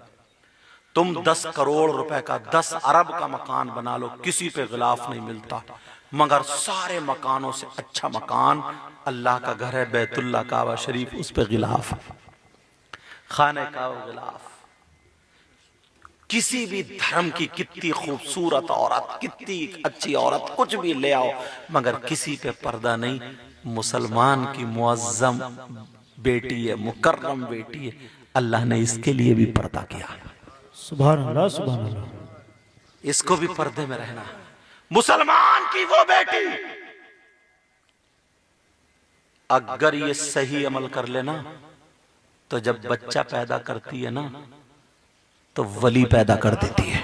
तुम 10 करोड़ रुपए का, 10 अरब का मकान बना लो, किसी पे गिलाफ नहीं मिलता। मगर सारे मकानों से अच्छा मकान अल्लाह का घर है, बैतुल्ला काबा शरीफ, उस पे गिलाफ है, खाने का गिलाफ। किसी भी धर्म की कितनी खूबसूरत औरत, कितनी अच्छी औरत, कुछ भी ले आओ, मगर किसी पे पर्दा नहीं। मुसलमान की मुअज्जम बेटी है, मुकर्रम बेटी है, अल्लाह ने इसके लिए भी पर्दा किया। सुभान अल्लाह, सुभान अल्लाह। इसको भी पर्दे में रहना। मुसलमान की वो बेटी अगर ये सही अमल कर लेना तो जब बच्चा पैदा करती है ना तो वली पैदा कर देती है,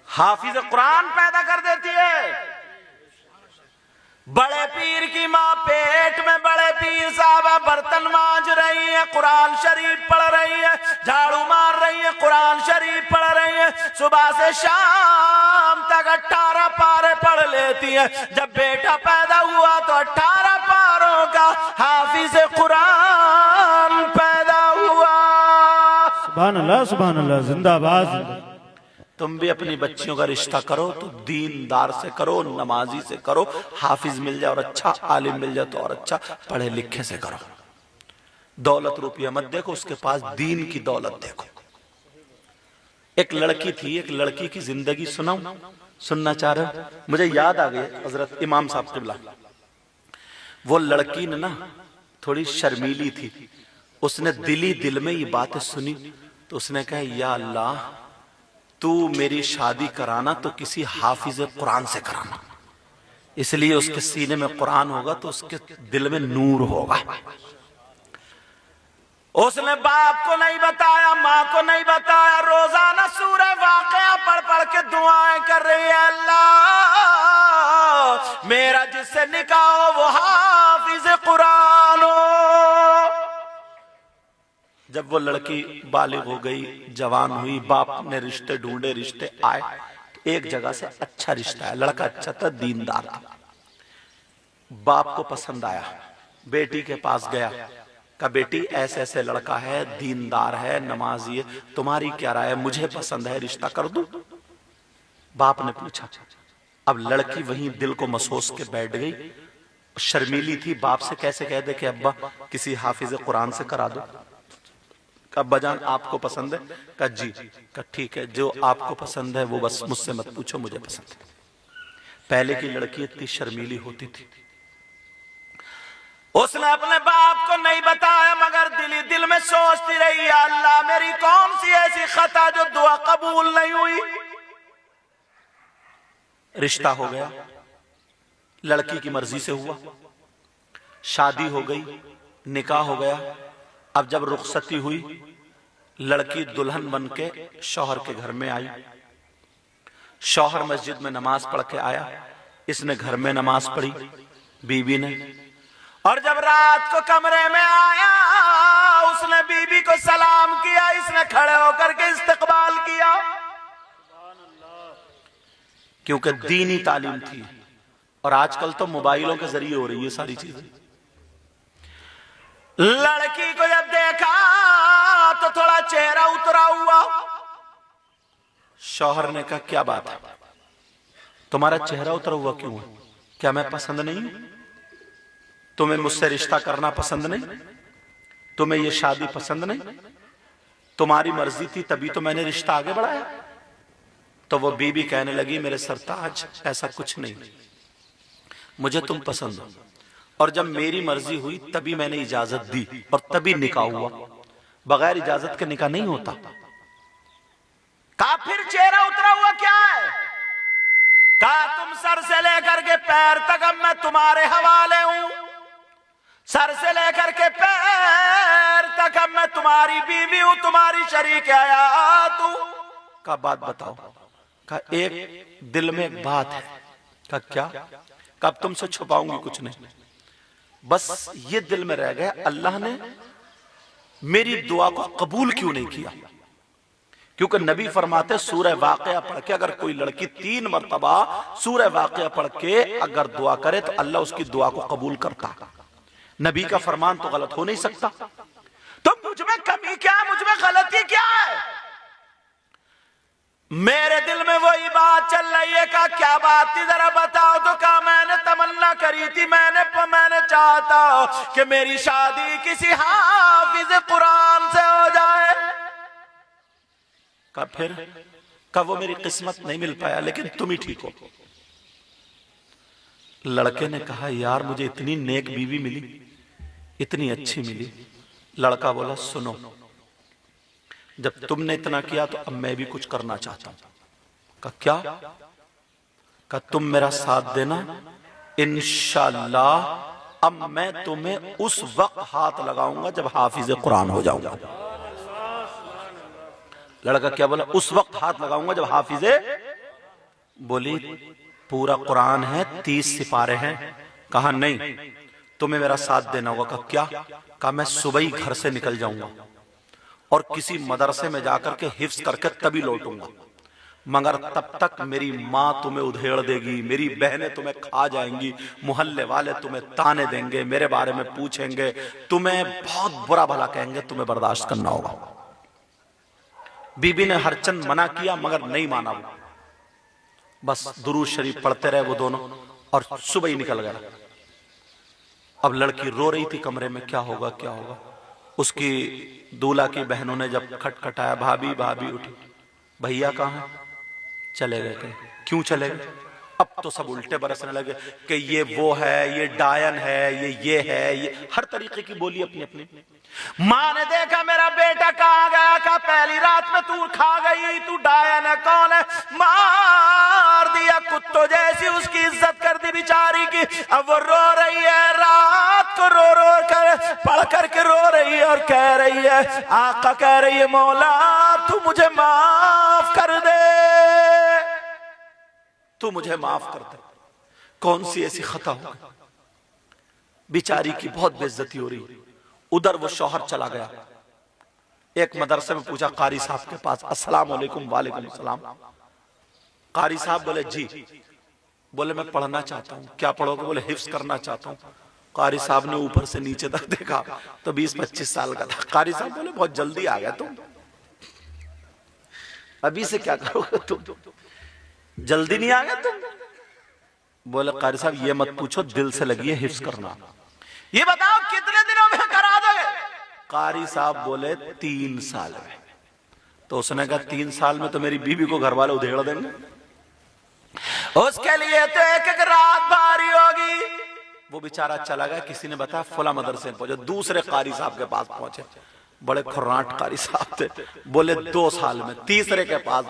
हाफिज कुरान पैदा कर देती है। बड़े पीर की माँ पेट में बड़े पीर साहबा बर्तन मांज रही है, कुरान शरीफ पढ़ रही है, झाड़ू मार रही है, कुरान शरीफ पढ़ रही है, सुबह से शाम तक 18 पारे पढ़ लेती है। जब बेटा पैदा हुआ तो 18 पारों का हाफिज कुरान पैदा हुआ। सुभान अल्लाह, सुभान अल्लाह, जिंदाबाद। तुम भी अपनी बच्चियों का रिश्ता करो तो दीनदार से करो, नमाजी से करो, हाफिज मिल जाए और अच्छा, आलिम मिल जाए तो और अच्छा, पढ़े लिखे से करो। दौलत रुपया मत देखो, उसके पास दीन की दौलत देखो। एक लड़की थी, एक लड़की की जिंदगी सुनाऊं? सुनना चाह रहे हो? मुझे याद आ गई हजरत इमाम साहब किबला। वो लड़की ने ना थोड़ी शर्मीली थी, उसने दिली दिल में ये बातें सुनी तो उसने कहा, या अल्लाह तू मेरी शादी कराना तो किसी हाफिज कुरान से कराना, इसलिए उसके सीने में कुरान होगा तो उसके दिल में नूर होगा। उसने बाप को नहीं बताया, माँ को नहीं बताया, रोजाना सूरह वाक़िया पढ़ पढ़ के दुआएं कर रही है, अल्लाह मेरा जिससे निकाह हो वो हाफिज कुरान हो। जब वो लड़की बालिग हो गई, जवान हुई, बाप ने रिश्ते ढूंढे, रिश्ते आए, एक जगह से अच्छा रिश्ता है, लड़का अच्छा था, दीनदार था, बाप को पसंद आया, बेटी के पास गया, कहा बेटी ऐसे ऐसे लड़का है, दीनदार है, नमाजी है, तुम्हारी क्या राय है, मुझे पसंद है, रिश्ता कर दूं? बाप ने पूछा। अब लड़की वहीं दिल को महसूस के बैठ गई, शर्मीली थी, बाप से कैसे कह दे कि अब्बा किसी हाफिज कुरान से करा दो। कहा बजान आपको पसंद है? कहा जी। कहा ठीक है, जो आपको पसंद है वो बस मुझसे मत पूछो, मुझे पसंद है। पहले की लड़की इतनी शर्मीली होती थी, उसने अपने बाप को नहीं बताया, मगर दिली दिल में सोचती रही, या अल्लाह मेरी कौन सी ऐसी खता जो दुआ कबूल नहीं हुई। रिश्ता हो गया, लड़की की मर्जी से हुआ, शादी हो गई, निकाह हो गया। अब जब रुखसती हुई, लड़की दुल्हन बन के शौहर के घर में आई, शौहर मस्जिद में नमाज पढ़ के आया, इसने घर में नमाज पढ़ी बीबी ने, और जब रात को कमरे में आया उसने बीबी को सलाम किया, इसने खड़े होकर के इस्तकबाल किया, क्योंकि दीनी तालीम थी। और आजकल तो मोबाइलों के जरिए हो रही है सारी चीजें। लड़की को जब देखा तो थोड़ा चेहरा उतरा हुआ, शौहर ने कहा क्या बात है, तुम्हारा चेहरा उतरा हुआ क्यों है? क्या मैं पसंद नहीं हूं? तुम्हें मुझसे रिश्ता करना पसंद नहीं? तुम्हें यह शादी पसंद नहीं? तुम्हारी मर्जी थी तभी तो मैंने रिश्ता आगे बढ़ाया। तो वो बीबी कहने लगी, मेरे सरताज ऐसा कुछ नहीं, मुझे तुम पसंद हो, और जब मेरी मर्जी हुई तभी मैंने इजाजत दी और तभी निकाह हुआ, बगैर इजाजत के निकाह नहीं होता। कहा फिर चेहरा उतरा हुआ क्या है? कहा तुम सर से लेकर के पैर तक अब मैं तुम्हारे हवाले हूं, सर से लेकर के पैर तक अब मैं तुम्हारी बीवी हूं, तुम्हारी शरीक हयात हूं। का बात बताओ? का एक दिल में एक बात है। का क्या? कब तुमसे छुपाऊंगी कुछ नहीं, बस ये दिल में रह गया, अल्लाह ने मेरी दुआ को कबूल क्यों नहीं किया? क्योंकि नबी फरमाते सूरह वाक़िया पढ़ के अगर कोई लड़की 3 मरतबा सूरह वाक़िया पढ़ के अगर दुआ करे तो अल्लाह उसकी दुआ को कबूल करता। नबी का फरमान तो गलत हो नहीं सकता। तो मुझ में कमी क्या है, मुझ में गलती क्या है? मेरे दिल में वही बात चल रही है। कहा क्या बात थी जरा बताओ। तो कहा मैंने तमन्ना करी थी, मैंने चाहता कि मेरी शादी किसी हाफिज कुरान से हो जाए। कहा फिर? कहा वो मेरी किस्मत नहीं मिल पाया, लेकिन तुम ही ठीक हो। लड़के ने कहा यार मुझे इतनी नेक बीवी मिली, इतनी अच्छी मिली। लड़का बोला सुनो, जब तुमने इतना किया तो अब मैं भी कुछ करना चाहता हूं। कहा क्या? कहा तुम मेरा साथ देना, इंशाअल्लाह अब मैं तुम्हें उस वक्त हाथ लगाऊंगा जब हाफिज कुरान हो जाऊंगा। लड़का क्या बोला? उस वक्त हाथ लगाऊंगा जब हाफिजे। बोली पूरा कुरान है, 30 सिपारे हैं। कहा नहीं, तुम्हें मेरा साथ देना होगा। कहा क्या? कहा मैं सुबह ही घर से निकल जाऊंगा और किसी मदरसे में जाकर के हिफ्ज करके तभी लौटूंगा, मगर तब तक मेरी माँ तुम्हें उधेड़ देगी, मेरी बहनें तुम्हें खा जाएंगी, मोहल्ले वाले तुम्हें ताने देंगे, मेरे बारे में पूछेंगे, तुम्हें बहुत बुरा भला कहेंगे, तुम्हें बर्दाश्त करना होगा। बीबी ने हरचंद मना किया मगर नहीं माना वो। बस दुरूद शरीफ पढ़ते रहे वो दोनों और सुबह ही निकल गया। अब लड़की रो रही थी कमरे में, क्या होगा क्या होगा। उसकी दूल्हा की बहनों ने जब खटखटाया, भाभी भाभी उठी, भैया कहाँ हैं? चले गए। कहीं? क्यों चले गए? अब तो सब उल्टे बरसने लगे कि ये वो है, ये डायन है, ये है, ये हर तरीके की बोली अपनी अपनी। माँ ने देखा मेरा बेटा कहाँ गया। कहा पहली रात में तू खा गई, तू डायन है। कौन है? मार दिया कुत्तों जैसी, उसकी इज्जत कर दी बेचारी की। अब वो रो रही है, रात को रो रो कर पढ़ करके रो रही है और कह रही है, आका कह रही है मौला तू मुझे माफ कर दे, तू मुझे माफ कर दे। कौन सी ऐसी खता हो गई? बेचारी की बहुत बेइज्जती हो रही। उधर वो शौहर चला गया, एक मदरसे में पूछा कारी साहब के पास, अस्सलाम वालेकुम। वालेकुम सलाम। कारी साहब बोले जी। बोले मैं पढ़ना चाहता हूँ। क्या पढ़ोगे? बोले हिफ्ज करना चाहता हूँ। कारी साहब ने ऊपर से नीचे तक देखा तो 20-25 साल का था। कारी साहब बोले बहुत जल्दी आ गया तुम, अभी से क्या करोगे तुम, जल्दी नहीं आ गया तुम? बोले कारी साहब ये मत पूछो, दिल से लगी है हिफ्ज करना। ये बताओ कितने दिनों में करा दोगे? कारी साहब बोले 3 साल में। तो उसने कहा 3 साल में तो मेरी बीवी को घर वाले उधेड़ देंगे, उसके लिए तो एक एक रात भारी होगी। वो बेचारा चला गया। किसी ने बताया फला मदरसे में पहुंचे, दूसरे कारी साहब के पास पहुंचे, बड़े खुर्राट कारी साहब थे। बोले 2 साल में। तीसरे के पास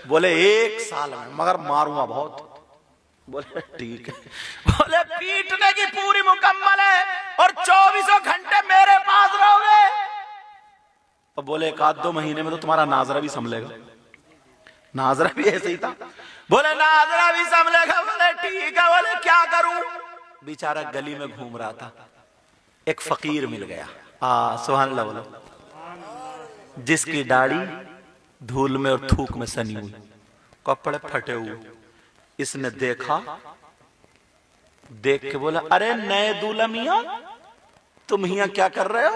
बोले 1 साल में, मगर मारूंगा बहुत। बोले ठीक है। बोले पीटने की पूरी मुकम्मल है और 24 घंटे मेरे पास रहोगे। और बोले 1-2 महीने में तो तुम्हारा नाजरा भी संभलेगा। नाजरा भी ऐसे ही था। बोले नाजरा भी संभलेगा। बोले ठीक है। बोले क्या करूं? बेचारा गली में घूम रहा था, एक फकीर मिल गया। सुभान अल्लाह बोलो। जिसकी दाढ़ी धूल में और थूक में सनी हुई, कपड़े फटे हुए। इसने देखा, देख के बोला अरे नए दूल्हा मियां तुम यहाँ क्या कर रहे हो?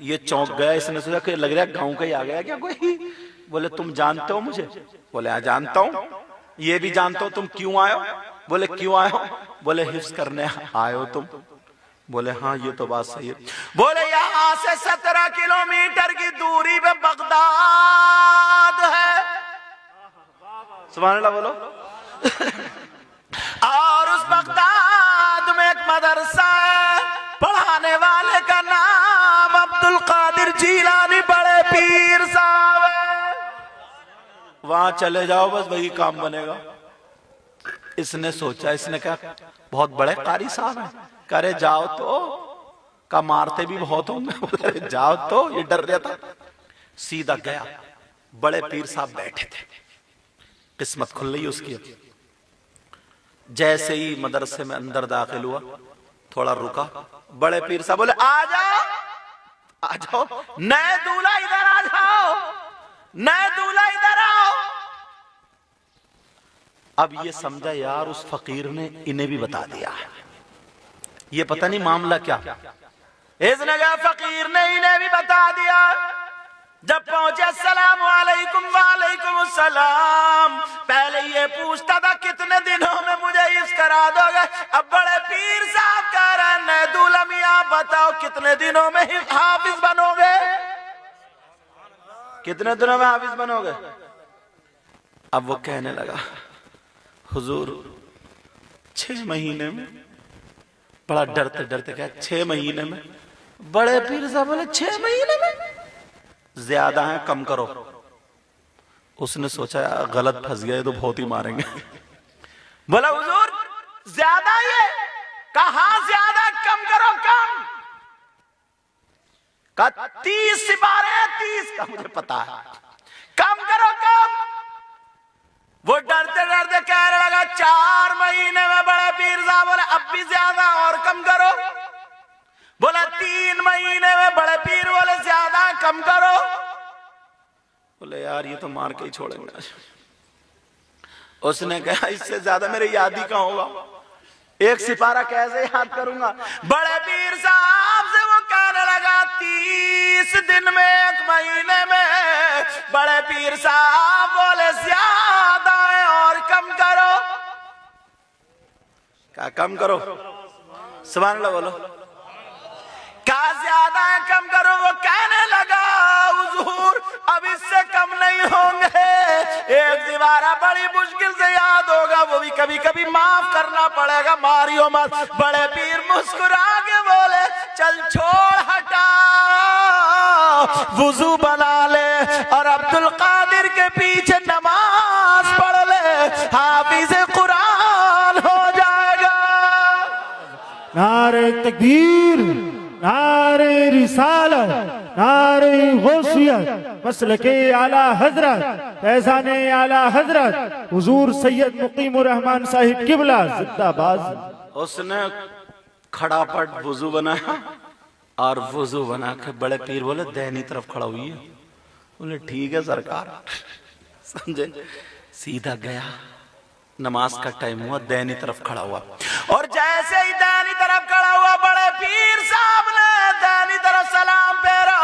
ये चौंक गया। इसने सोचा कि लग रहा है गांव का ही आ गया क्या कोई। बोले तुम जानते हो मुझे? बोले हाँ जानता हूं। ये भी जानता हो तुम क्यों आए हो? बोले क्यों आए हो? बोले हिफ्ज करने आए हो तुम? बोले हाँ ये तो बात सही है। बोले यहाँ से 17 किलोमीटर की दूरी पे बगदाद है। सुभान अल्लाह बोलो। और उस बगदाद में एक मदरसा है, पढ़ाने वाले का नाम अब्दुल कादिर जीलानी बड़े पीर साहब है। वहां चले जाओ, बस वही काम बनेगा। इसने सोचा, इसने कहा बहुत बड़े कारी साहब हैं, करे जाओ तो। का मारते भी बहुत होंगे। बोले जाओ तो। ये डर रहा था। सीधा गया, बड़े पीर साहब बैठे थे। किस्मत खुल रही उसकी। जैसे ही मदरसे में अंदर दाखिल हुआ, थोड़ा रुका, बड़े पीर साहब बोले आ जाओ, आ जाओ, नए दूल्हा इधर आ जाओ, नए दूल्हा इधर आओ। अब ये समझा यार उस फकीर ने इन्हें भी बता दिया, ये पता नहीं मामला क्या। इसने कहा फकीर ने इन्हें भी बता दिया। जब पहुंचे अस्सलाम वालेकुम वालेकुम अस्सलाम, पहले ये पूछता था कितने दिनों में मुझे इस करा दोगे, अब बड़े पीर साहब कह रहे हैं नैदुल्ला मियां बताओ कितने दिनों में हाफिज बनोगे, कितने दिनों में हाफिज बनोगे। अब वो कहने लगा हुजूर 6 महीने में। बड़ा डरते डरते कहा 6 महीने में। बड़े पीर साहब बोले 6 महीने में ज्यादा है, कम करो। उसने सोचा गलत फंस गए तो बहुत ही मारेंगे। बोला हुजूर ज्यादा ये, कहा ज्यादा, कम करो कम। कहा 30 सिपारे, 30 का मुझे पता है, कम करो कम। वो डरते डरते कहने लगा 4 महीने में। बड़े पीर साहब बोले अब भी ज्यादा और कम करो। बोला 3 महीने में। बड़े पीर बोले ज्यादा, कम करो। बोले यार ये तो मार के ही छोड़ेंगे। उसने कहा इससे ज्यादा मेरे याद ही कहां होगा, एक सिपारा कैसे याद करूंगा। बड़े पीर साहब से वो कहने लगा 30 दिन में, 1 महीने में। बड़े पीर साहब बोले ज्यादा है और कम करो। क्या कम करो, सुभान अल्लाह बोलो। क्या ज्यादा है, कम करो। वो कहने लगा हुजूर अब इससे कम नहीं होंगे, एक दीवारा बड़ी मुश्किल से याद होगा, वो भी कभी कभी माफ करना पड़ेगा, मारियो मत। बड़े पीर मुस्कुरा के बोले चल छोड़ हटा, वुजू बना ले और अब्दुल कादिर के पीछे नमाज पढ़ ले, हाफिज कुरान हो जाएगा। नारे तकबीर, नारे रिसालत, नारे गौसियत, मसलके आला हजरत, फैज़ाने आला हजरत हुजूर सैयद मुकीमुर रहमान साहिब किबला जिंदाबाद। उसने खड़ापट वुजू बनाया और वुजू बना के बड़े पीर बोले दाहिनी तरफ खड़ा हुई है। बोले ठीक है सरकार, समझे। सीधा गया, नमाज का टाइम हुआ, दाहिनी तरफ खड़ा हुआ और जैसे ही दाहिनी तरफ खड़ा हुआ बड़े पीर साहब ने दाहिनी तरफ सलाम फेरा,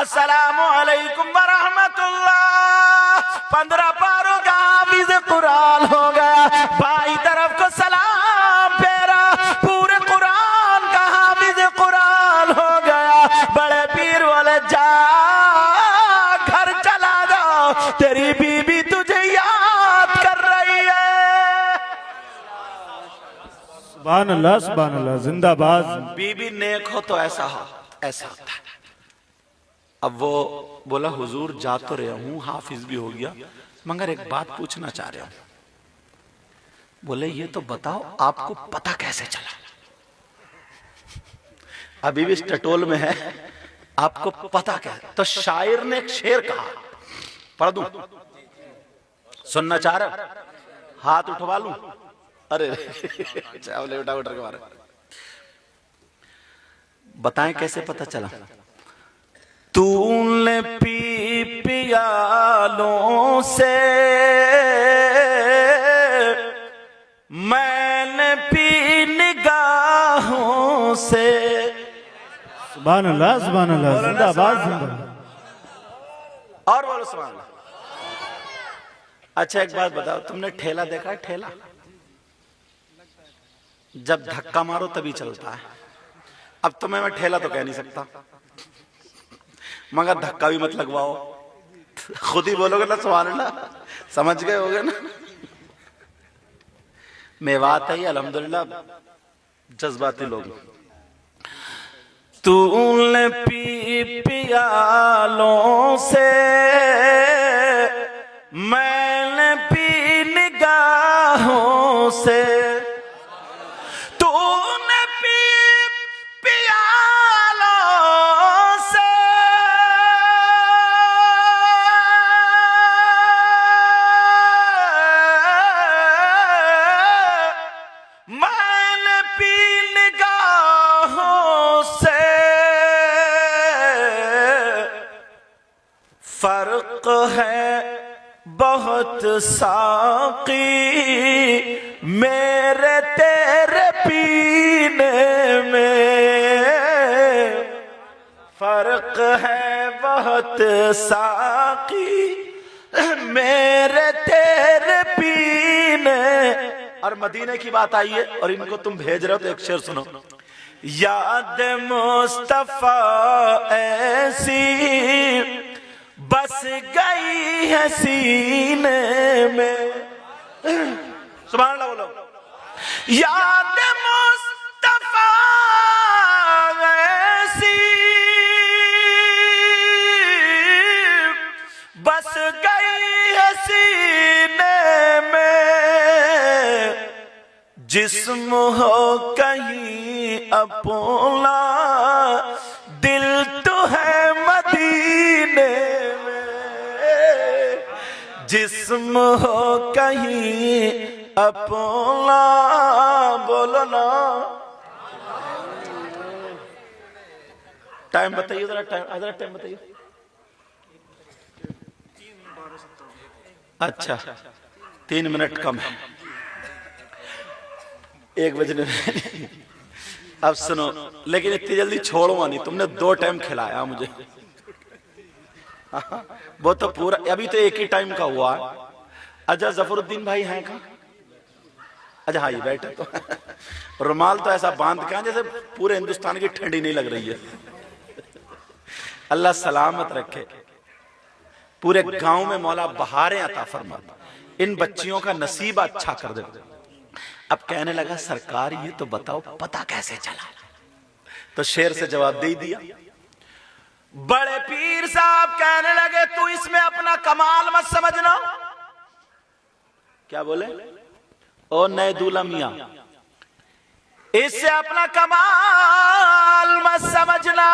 अस्सलामु अलैकुम व रहमतुल्लाह। 15 पारों का हाफिज कुरान हो गया। बाई तरफ को सलाम फेरा, पूरे कुरान का हाफिज कुरान हो गया। बड़े पीर बोले जा घर चला जाओ, तेरी बीबी तुझे याद कर रही है। सुभान अल्लाह, सुभान अल्लाह, जिंदाबाद। बीबी नेक हो तो ऐसा होता है। अब वो बोला हुजूर जा तो रहा हूं, हाफिज भी हो गया, मगर एक बात पूछना चाह रहा हूं। बोले ये तो बताओ आपको पता कैसे चला, अभी भी टटोल में है, आपको पता क्या है। तो शायर ने एक शेर कहा, पढ़ दूं, सुनना चाह रहे, हाथ उठवा लूं। अरे चावले उठा उठा के मारे। बताएं कैसे पता चला। तूने पी पियालों से, मैंने पी निगाहों से। सुभान अल्लाह, सुभान अल्लाह, जिंदाबाद, जिंदाबाद। और बोलो सुभान अल्लाह। अच्छा एक बात बताओ, तुमने ठेला देखा है? ठेला जब धक्का मारो तभी चलता है। अब तुम्हें मैं ठेला तो कह नहीं सकता, मगर धक्का भी मत लगवाओ, खुद ही बोलोगे ना सुभान अल्लाह, समझ गए होगे ना। मेवात है अल्हम्दुलिल्लाह, जज्बाती लोग। तूने पी पियालों से, मैंने पी निगाहों से। तूने पी पियालों से, मैंने पी निगाहों से। फर्क है बहुत साकी मेरे तेरे पीने में, फर्क है बहुत साकी मेरे तेरे पीने। और मदीने की बात आई है और इनको तुम भेज रहे हो तो एक शेर सुनो। याद मुस्तफा ऐसी बस गई है सीने में। सुभान अल्लाह बोलो। याद मुस्तफा ऐसी बस गई है सीने में, जिस्म हो कहीं अपना दिल तो है मदीने में। जिस्म हो कहीं अपना, बोलो ना। टाइम बताइए जरा, टाइम बताइए। अच्छा 3 मिनट कम है, 1 बजने में। अब सुनो, लेकिन इतनी जल्दी छोड़ूंगा नहीं, तुमने 2 टाइम खिलाया मुझे। वो तो पूरा, अभी तो एक ही टाइम का हुआ। अच्छा जफरुद्दीन भाई हैं कहाँ? अच्छा हाँ, ये बैठे तो रुमाल तो ऐसा बांध के जैसे पूरे हिंदुस्तान की ठंडी नहीं लग रही है। अल्लाह सलामत रखे, पूरे गांव में मौला बहारें अता फरमा, इन बच्चियों का नसीब अच्छा कर दे। अब कहने लगा सरकार ये तो बताओ पता कैसे चला? तो शेर से जवाब दे दिया। बड़े पीर साहब कहने लगे तू इसमें अपना कमाल मत समझना। क्या बोले? ओ नए दूल्हा मियां, इससे अपना कमाल मत समझना।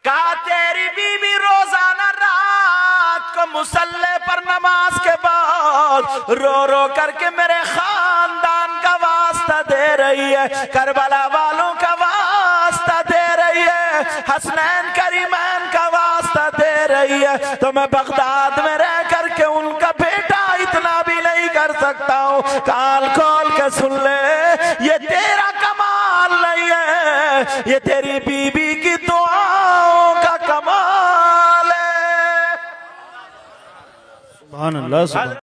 कहा तेरी बीवी रोजाना रात को मुसल्ले पर नमाज के बाद रो रो करके मेरे खानदान का वास्ता दे रही है, करबला वालों का वास्ता दे रही है, हसनैन करीमैन का वास्ता दे रही है। तो मैं बगदाद में रह करके उनका बेटा इतना भी नहीं कर सकता हूँ। कान खोल के सुन ले, ये तेरा कमाल नहीं है, ये तेरी बीबी की दुआओं का कमाल है। सुभान अल्लाह, सुभान